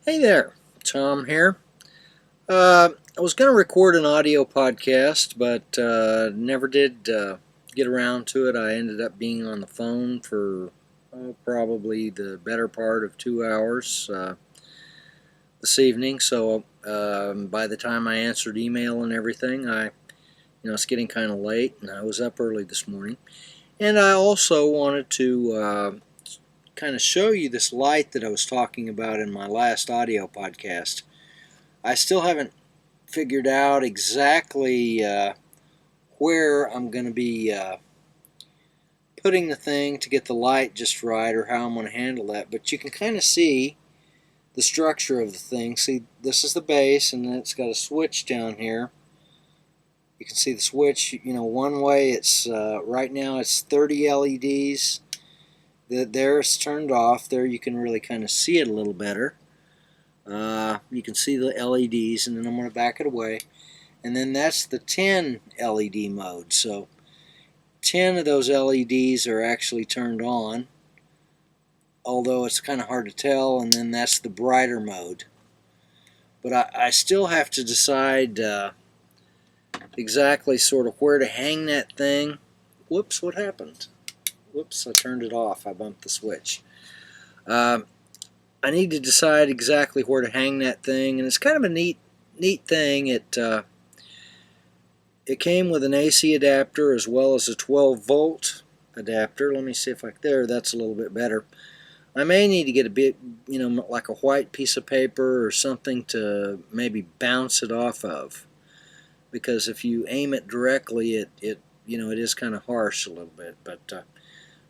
Hey there, Tom here. I was going to record an audio podcast, but never did get around to it. I ended up being on the phone for probably the better part of 2 hours this evening. So by the time I answered email and everything, it's getting kind of late, and I was up early this morning. And I also wanted to kind of show you this light that I was talking about in my last audio podcast. I still haven't figured out exactly where I'm going to be putting the thing to get the light just right, or how I'm going to handle that, but you can kind of see the structure of the thing. See, this is the base, and then it's got a switch down here. You can see the switch, one way it's right now it's 30 LEDs. There it's turned off. There you can really kind of see it a little better. You can see the LEDs, and then I'm going to back it away. And then that's the 10 LED mode. So 10 of those LEDs are actually turned on, although it's kind of hard to tell. And then that's the brighter mode. But I still have to decide exactly sort of where to hang that thing. Whoops, what happened? Whoops, I turned it off. I bumped the switch. I need to decide exactly where to hang that thing, and it's kind of a neat thing. It came with an AC adapter as well as a 12-volt adapter. Let me see if that's a little bit better. I may need to get a bit, like a white piece of paper or something to maybe bounce it off of, because if you aim it directly, it is kind of harsh a little bit. But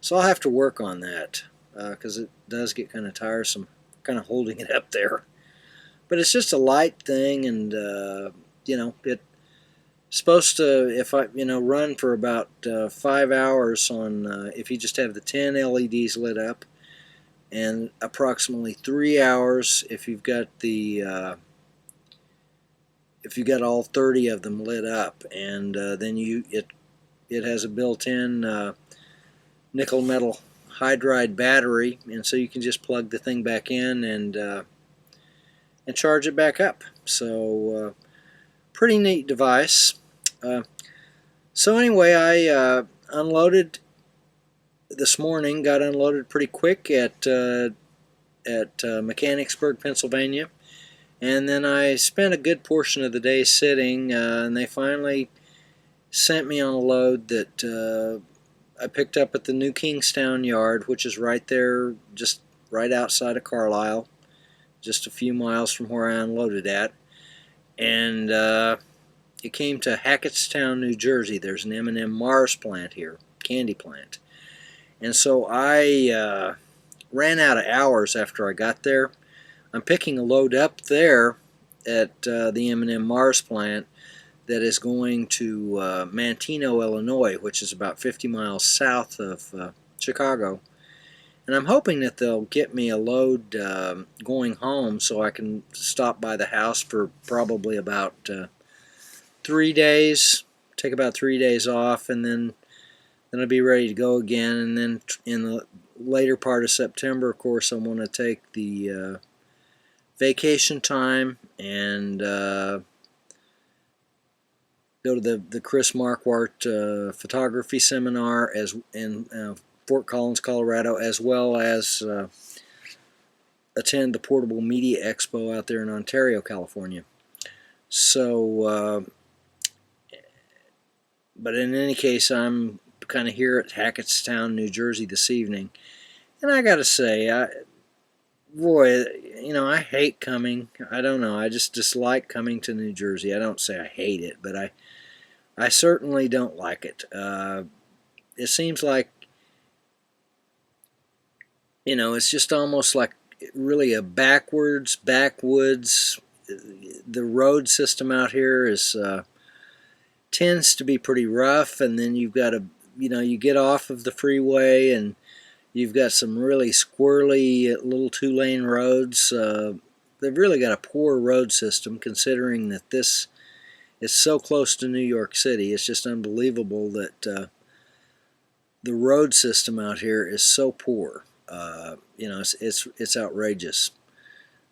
so I'll have to work on that because it does get kind of tiresome, kind of holding it up there. But it's just a light thing, and it's supposed to, if I run for about 5 hours on if you just have the 10 LEDs lit up, and approximately 3 hours if you've got the if you got all 30 of them lit up, and then it has a built-in nickel metal hydride battery, and so you can just plug the thing back in and charge it back up. So pretty neat device. So anyway, I unloaded this morning. Got unloaded pretty quick at Mechanicsburg, Pennsylvania, and then I spent a good portion of the day sitting, and they finally sent me on a load that I picked up at the New Kingstown yard, which is right there, just right outside of Carlisle, just a few miles from where I unloaded at. And it came to Hackettstown, New Jersey. There's an M&M Mars plant here, candy plant. And so I ran out of hours after I got there. I'm picking a load up there at the M&M Mars plant that is going to Manteno, Illinois, which is about 50 miles south of Chicago. And I'm hoping that they'll get me a load going home so I can stop by the house for probably about 3 days, take about 3 days off, and then I'll be ready to go again. And then in the later part of September, of course, I want to take the vacation time and go to the Chris Marquardt photography seminar in Fort Collins, Colorado, as well as attend the Portable Media Expo out there in Ontario, California. So, but in any case, I'm kind of here at Hackettstown, New Jersey this evening, and I gotta say, I hate coming. I don't know, I just dislike coming to New Jersey. I don't say I hate it, but I certainly don't like it. It seems like, it's just almost like really a backwoods. The road system out here tends to be pretty rough, and then you've got you get off of the freeway, and you've got some really squirrely little 2-lane roads. They've really got a poor road system, considering that this is so close to New York City. It's just unbelievable that the road system out here is so poor. It's outrageous.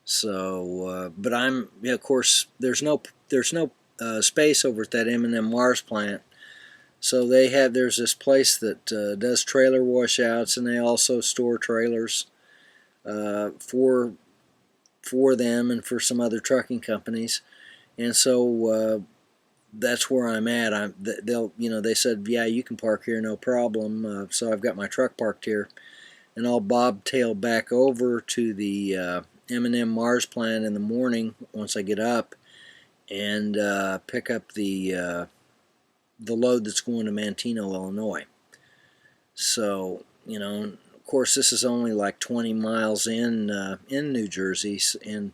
So, but of course, there's no space over at that M&M Mars plant. So there's this place that does trailer washouts, and they also store trailers for them and for some other trucking companies. And so that's where I'm at. They said, yeah, you can park here, no problem. So I've got my truck parked here, and I'll bobtail back over to the M&M Mars plant in the morning once I get up, and pick up the load that's going to Manteno, Illinois. So, of course, this is only like 20 miles in New Jersey, and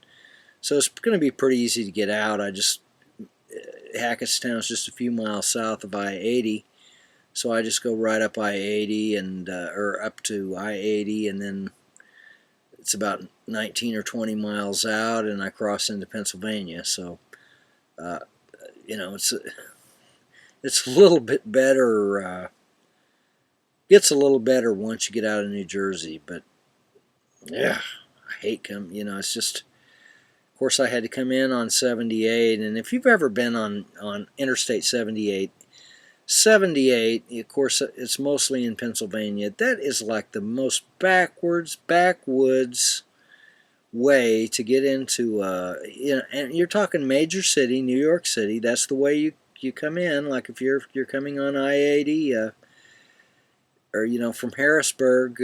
so it's going to be pretty easy to get out. Hackettstown is just a few miles south of I-80, so I just go right up I-80 or up to I-80, and then it's about 19 or 20 miles out, and I cross into Pennsylvania. So, it's a little bit better. Gets a little better once you get out of New Jersey, but yeah, I hate it's just. Of course, I had to come in on 78, and if you've ever been on Interstate 78, of course, it's mostly in Pennsylvania. That is like the most backwoods way to get into, and you're talking major city, New York City. That's the way you come in. Like if you're coming on I-80, or from Harrisburg,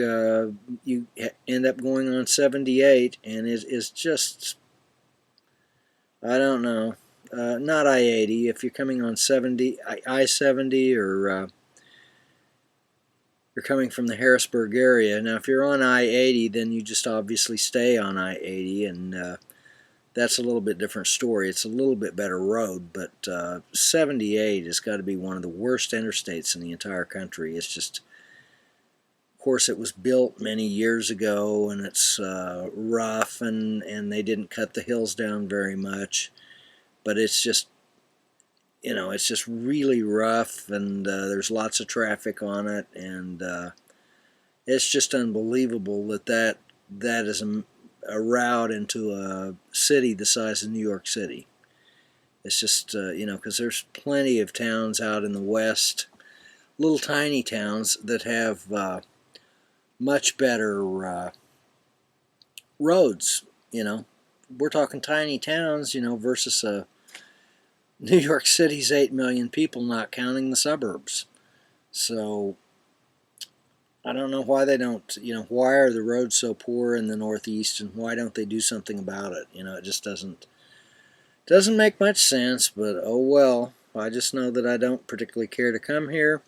you end up going on 78, and it's just. I don't know. Not I-80. If you're coming on I-70, or you're coming from the Harrisburg area. Now, if you're on I-80, then you just obviously stay on I-80, and that's a little bit different story. It's a little bit better road, but 78 has got to be one of the worst interstates in the entire country. It's just, of course, it was built many years ago, and it's rough, and they didn't cut the hills down very much. But it's just, it's just really rough, and there's lots of traffic on it, and it's just unbelievable that is a route into a city the size of New York City. It's just, because there's plenty of towns out in the West, little tiny towns that have much better roads. We're talking tiny towns, versus New York City's 8 million people, not counting the suburbs. So I don't know why they don't, why are the roads so poor in the Northeast, and why don't they do something about it? It just doesn't make much sense, but oh well. I just know that I don't particularly care to come here,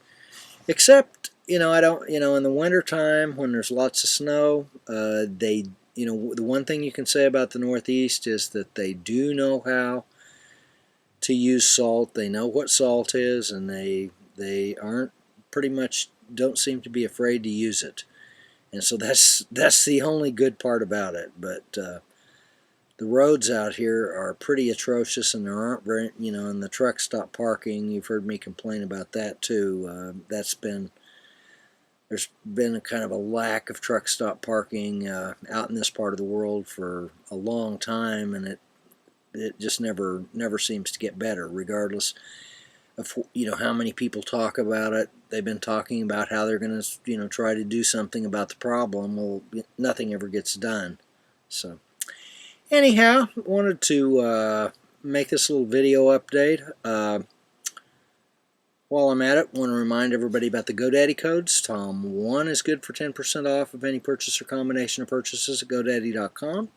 except, I don't, in the wintertime when there's lots of snow, the one thing you can say about the Northeast is that they do know how to use salt. They know what salt is, and they aren't don't seem to be afraid to use it. And so that's the only good part about it. But the roads out here are pretty atrocious, and there aren't very, and the trucks stop parking. You've heard me complain about that too. There's been a kind of a lack of truck stop parking out in this part of the world for a long time, and it just never seems to get better, regardless of how many people talk about it. They've been talking about how they're going to try to do something about the problem. Well, nothing ever gets done. So anyhow, wanted to make this little video update. While I'm at it, I want to remind everybody about the GoDaddy codes. Tom1 is good for 10% off of any purchase or combination of purchases at GoDaddy.com.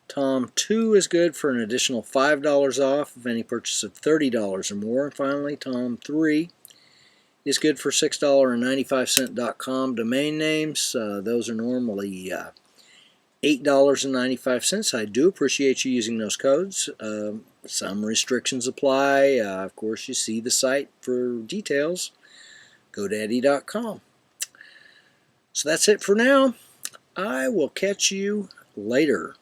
Tom2 is good for an additional $5 off of any purchase of $30 or more. And finally, Tom3 is good for $6.95.com domain names. Those are normally $8.95. I do appreciate you using those codes. Some restrictions apply. Of course, you see the site for details, GoDaddy.com. So that's it for now. I will catch you later.